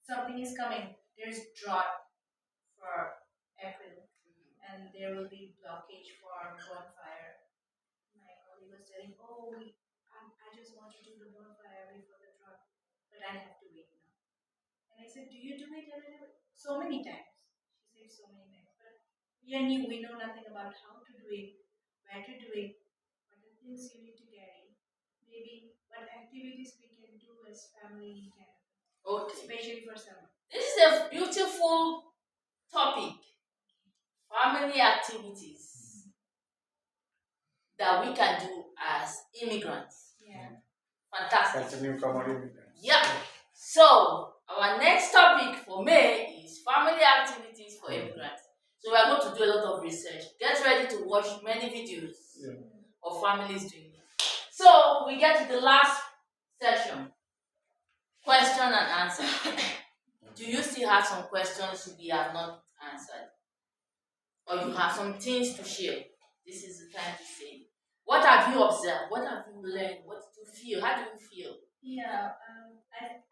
something is coming. There's drought for April, and there will be blockage for bonfire. My colleague was telling, "Oh, I just want to do the bonfire before the drought, but I have to wait now." And I said, "Do you do it every day?" So many times. She said so many times, but we are new. We know nothing about how to do it, where to do it, what are the things you need to carry, maybe what activities we can do as family can, okay. especially for summer. This is a beautiful topic. Family activities that we can do as immigrants. Yeah. Fantastic. That's a newcomer immigrants. Yeah. So our next topic for May is family activities for immigrants. So we are going to do a lot of research. Get ready to watch many videos of families doing it. So we get to the last section. Question and answer. Do you still have some questions we have not answered? Or you have some things to share? This is the time to say. What have you observed? What have you learned? What do you feel? How do you feel? Yeah,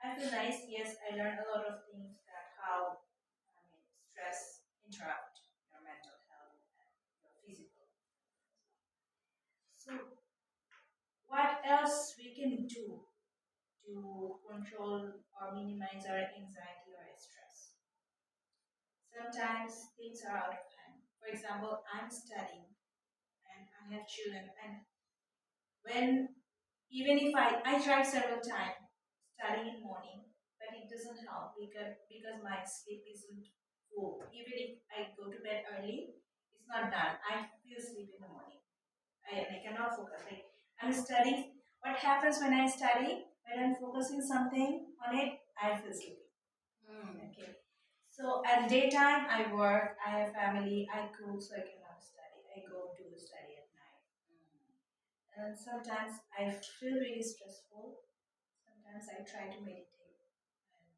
I feel nice. Yes, I learned a lot of things that how stress interrupt your mental health and your physical. So, what else we can do to control or minimize our anxiety or stress? Sometimes things are out of hand. For example, I'm studying and I have children, and when even if I tried several times studying in morning, but it doesn't help because my sleep isn't full. Even if I go to bed early, it's not done. I feel sleep in the morning. I cannot focus. Like I'm studying. What happens when I study? When I'm focusing something on it, I feel sleepy. Okay. So at daytime, I work. I have family. I cook, so I cannot study. I go to study at night. And sometimes I feel really stressful. Sometimes I try to meditate and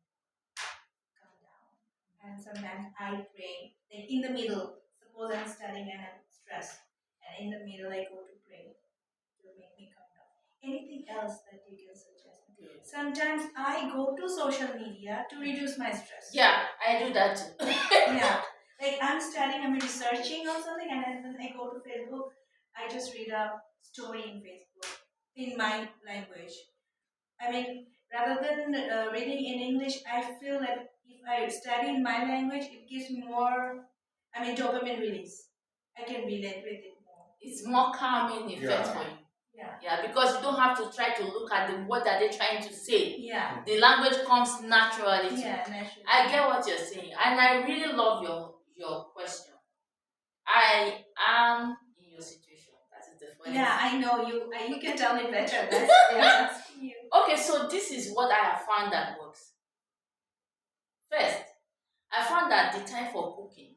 calm down. And sometimes I pray. Like in the middle, suppose I'm studying and I'm stressed, and in the middle I go to pray to make me calm down. Anything else that you can suggest? Sometimes I go to social media to reduce my stress. Yeah, I do that too. Yeah, like I'm studying, I'm researching on something, and then I go to Facebook. I just read a story in Facebook in my language. I mean, rather than reading in English, I feel that if I study in my language, it gives me more, dopamine release. I can relate with it more. It's more calming effect for you. Yeah, because you don't have to try to look at them. What are they trying to say? Yeah. The language comes naturally. Yeah, naturally. I get what you're saying, and I really love your question. I am in your situation. That is the funny. Yeah, I know you. You can tell me better. That's asking you. Okay, so this is what I have found that works. First, I found that the time for cooking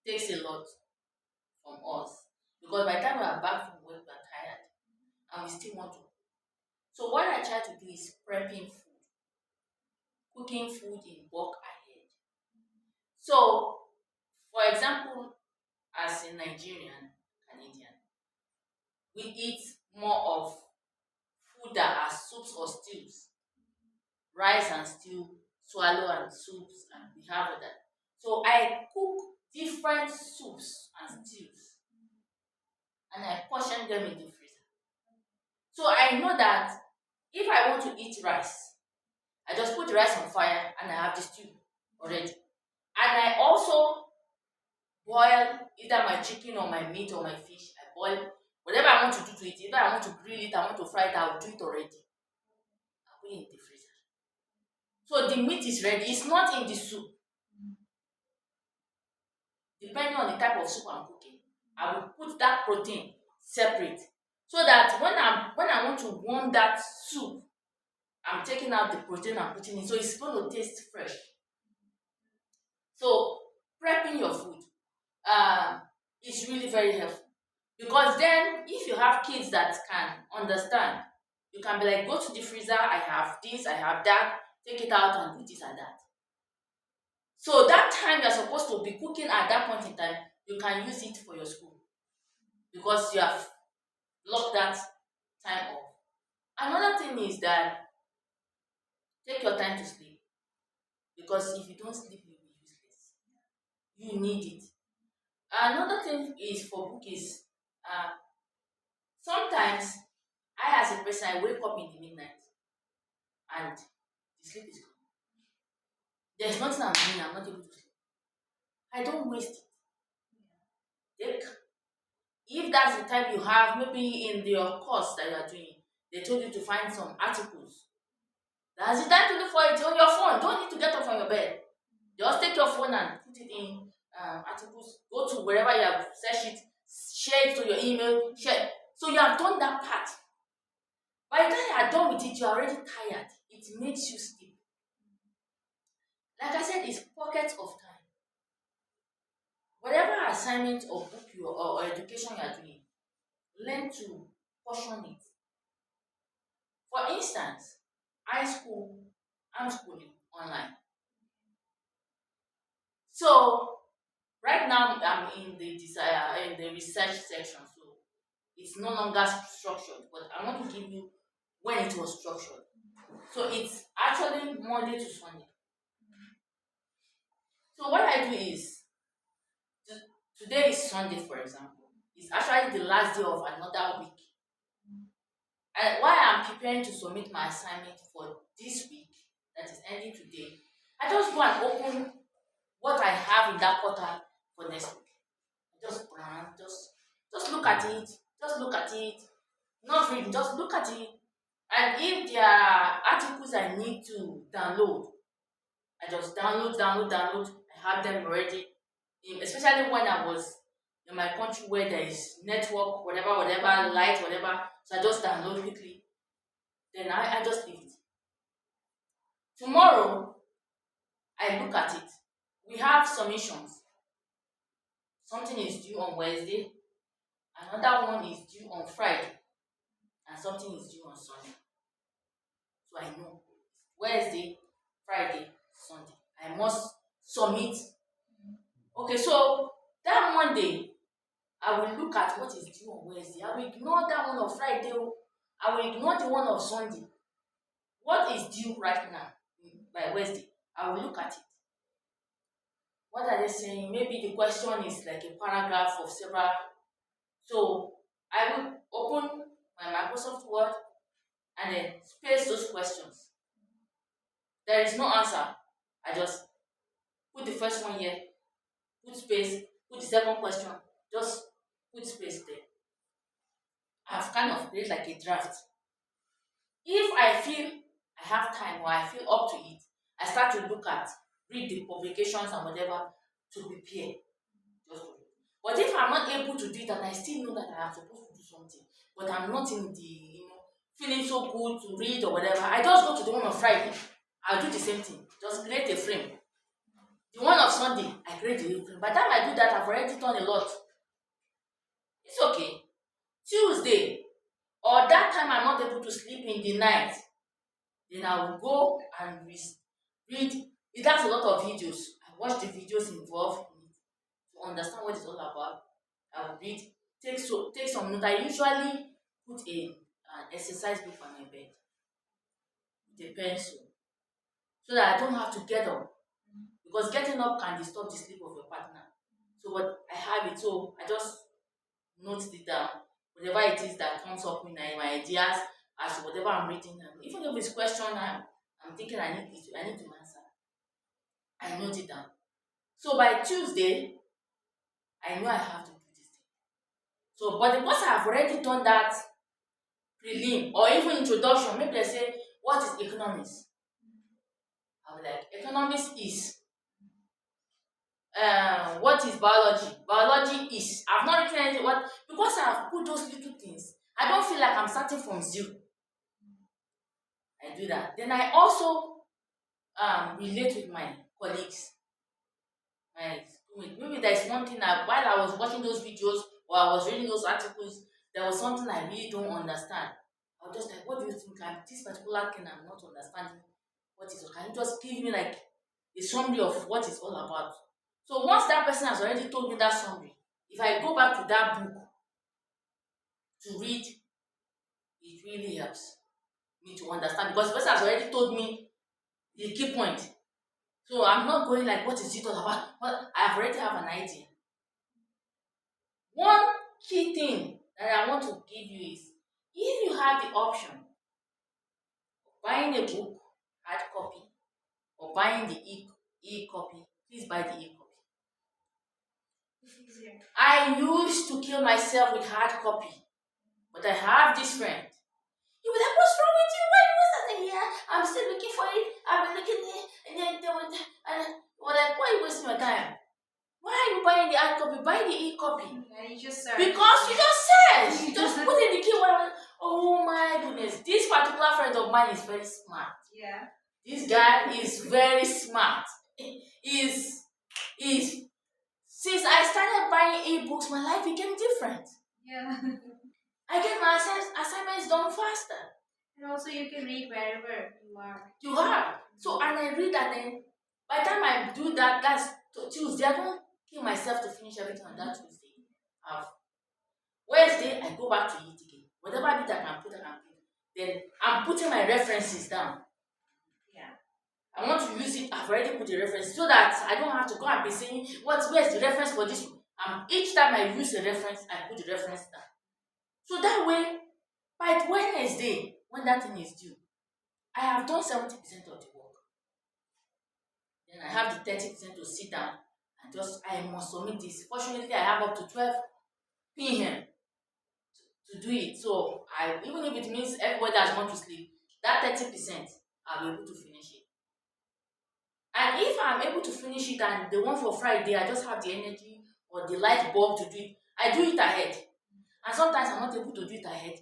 takes a lot from us, because by the time we are back from work, we are tired and we still want to cook. So what I try to do is prepping food, cooking food in bulk ahead. So, for example, as a Nigerian, Canadian, we eat more of food that are soups or stews, rice and stew, swallow and soups, and we have that. So I cook different soups and stews, and I portion them in the freezer. So I know that if I want to eat rice, I just put the rice on fire and I have the stew already. And I also boil either my chicken or my meat or my fish. I boil whatever I want to do to it. Either I want to grill it, I want to fry it, I will do it already. I put it in the freezer. So the meat is ready. It's not in the soup. Depending on the type of soup I'm cooking, I will put that protein separate, so that when I want to warm that soup, I'm taking out the protein and putting it, so it's going to taste fresh. So prepping your food is really very helpful, because then if you have kids that can understand, you can be like, go to the freezer, I have this, I have that, take it out and do this and that. So that time you're supposed to be cooking at that point in time, you can use it for your school, because you have blocked that time off. Another thing is that take your time to sleep, because if you don't sleep, you'll be useless. You need it. Another thing is for book is sometimes I, as a person, I wake up in the midnight and the sleep is gone. There's nothing I'm doing, I'm not able to sleep. I don't waste it. If that's the time you have, maybe in your course that you are doing, they told you to find some articles. That's the time to look for it on your phone. Don't need to get up from your bed. Just take your phone and put it in articles. Go to wherever you have searched it, share it to your email, share. So you have done that part. By the time you are done with it, you are already tired. It makes you sleep. Like I said, it's pockets of time. Whatever assignment or book or education you are doing, learn to portion it. For instance, I'm schooling online. So right now I'm in the research section, so it's no longer structured, but I want to give you when it was structured. So it's actually Monday to Sunday. So what I do is, today is Sunday, for example. It's actually the last day of another week. And while I'm preparing to submit my assignment for this week, that is ending today, I just go and open what I have in that portal for next week. Just browse, just look at it, not reading, just look at it. And if there are articles I need to download, I just download. I have them ready. Especially when I was in my country where there is network, whatever, light, whatever. So I just download quickly. Then I just leave it. Tomorrow, I look at it. We have submissions. Something is due on Wednesday. Another one is due on Friday. And something is due on Sunday. So I know Wednesday, Friday, Sunday. I must submit. Okay, so that Monday, I will look at what is due on Wednesday. I will ignore that one on Friday. I will ignore the one of Sunday. What is due right now by Wednesday? I will look at it. What are they saying? Maybe the question is like a paragraph of several. So I will open my Microsoft Word and then space those questions. There is no answer. I just put the first one here, put space, put the second question, just put space there. I've kind of created like a draft. If I feel I have time or I feel up to it, I start to read the publications and whatever to prepare. But if I'm not able to do it and I still know that I am supposed to do something, but I'm not in the feeling so good to read or whatever, I just go to the one on Friday. I'll do the same thing. Just create a frame. The one of Sunday, I create a frame. By the time I do that, I've already done a lot. It's okay. Tuesday, or that time I'm not able to sleep in the night, then I will go and read. It has a lot of videos. I watch the videos involved in it to understand what it's all about. I will read, take some notes. I usually put an exercise book on my bed with a pencil so that I don't have to get up, because getting up can disturb the sleep of your partner. So what I have it, so I just note it down. Whatever it is that comes up in my ideas as to whatever I'm reading, even if it's question I'm thinking I need to answer, I note it down. So by Tuesday, I know I have to do this thing. So, but because I've already done that prelim or even introduction, maybe they say, what is economics? I'll be like, economics is. What is biology? Biology is. I've not written anything. Because I've put those little things, I don't feel like I'm starting from zero. I do that. Then I also relate with my colleagues. Maybe there's one thing that while I was watching those videos or I was reading those articles, there was something I really don't understand. I was just like, what do you think? This particular thing I'm not understanding. What is it? Can you just give me like a summary of what it's all about? So once that person has already told me that summary, if I go back to that book to read, it really helps me to understand, because the person has already told me the key point. So I'm not going like, what is it all about? Well, I already have an idea. One key thing that I want to give you is, if you have the option of buying a book, hard copy, or buying the e-copy, please buy the e-copy. I used to kill myself with hard copy, but I have this friend. You were like, what's wrong with you? Why was that thing here? I'm still looking for it. I've been looking there, and then they were like, why are you wasting your time? Why are you buying the hard copy? Buy the e-copy. Yeah, you just because you just said. You just put in the keyword. Oh my goodness. This particular friend of mine is very smart. Yeah. This guy is very smart. Since I started buying e-books, my life became different. Yeah. I get my assignments done faster. And also you can read wherever you are. You are. So, and I read, and then by the time I do that, that's Tuesday. I don't kill myself to finish everything on that Tuesday. Wednesday, I go back to it again. Whatever bit I can put. Then I'm putting my references down. Yeah. I want to use it. I've already put the reference so that I don't have to go and be saying, where's the reference for this? Each time I use a reference, I put the reference down. So that way, by Wednesday, when that thing is due, I have done 70% of the work. Then I have the 30% to sit down and I must submit this. Fortunately, I have up to 12 p.m. to do it. So even if it means everybody has gone to sleep, that 30%, I'll be able to finish it. And if I'm able to finish it and the one for Friday, I just have the energy or the light bulb to do it, I do it ahead. And sometimes I'm not able to do it ahead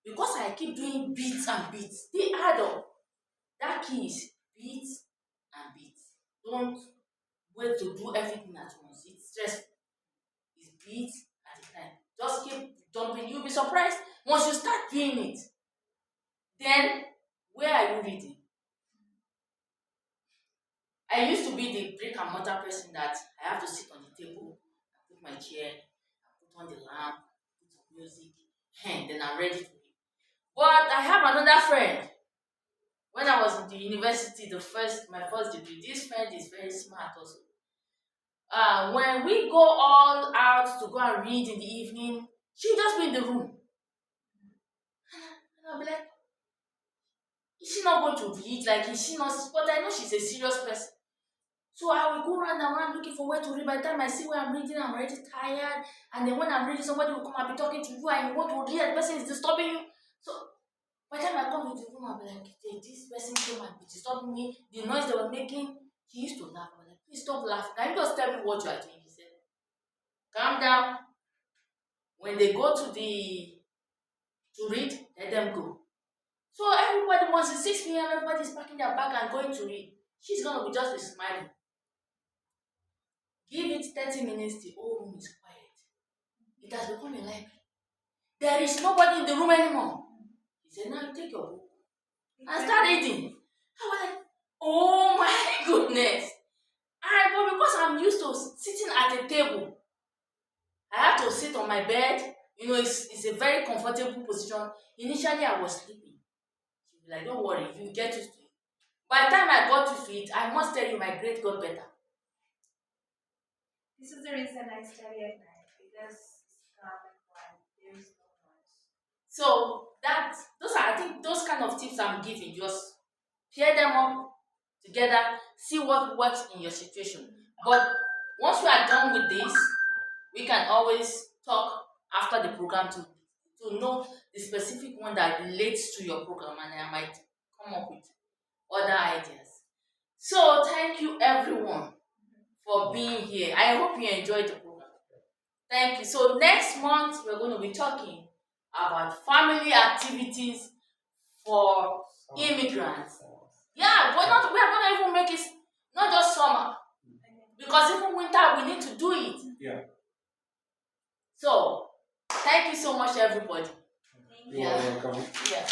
because I keep doing bits and bits. They add up. That key is bits and bits. Don't wait to do everything at once. It's stressful. It's bits at a time. Just keep dumping. You'll be surprised once you start doing it. Then, where are you reading? I used to be the brick and mortar person that I have to sit on the table, I put my chair, I put on the lamp, put some music, and then I'm ready to read. But I have another friend. When I was in the university, my first degree, this friend is very smart also. When we go all out to go and read in the evening, she'll just be in the room. And I'll be like, is she not going to read? Like, is she not? But I know she's a serious person. So I will go round and round looking for where to read. By the time I see where I'm reading, I'm already tired. And then when I'm reading, somebody will come and be talking to you and you want to read, the person is disturbing you. So by the time I come into the room, I'll be like, this person came and be disturbing me. The noise they were making, he used to laugh. I was like, please stop laughing. Can you just tell me what you are doing? He said, calm down. When they go to read, let them go. So everybody, once it's 6 p.m., everybody's packing their bag and going to read. She's going to be just be smiling. Give it 30 minutes, the whole room is quiet. It has become a library. There is nobody in the room anymore. He said, now you take your book and start reading. I was like, oh my goodness. But because I'm used to sitting at a table, I have to sit on my bed. It's a very comfortable position. Initially, I was sleeping. She was like, don't worry, you get used to it. By the time I got used to it, I must tell you, my grade got better. This is the reason I study at night, because it's calm and quiet. There is no noise. So I think those kind of tips I'm giving, just pair them up together, see what works in your situation. But once we are done with this, we can always talk after the program to know the specific one that relates to your program, and I might come up with other ideas. So thank you everyone for being here. I hope you enjoyed the program. Thank you. So next month we're going to be talking about family activities for immigrants. Yeah, we are going to even make it not just summer, because even winter we need to do it. Yeah. So thank you so much, everybody. You are welcome. Yeah.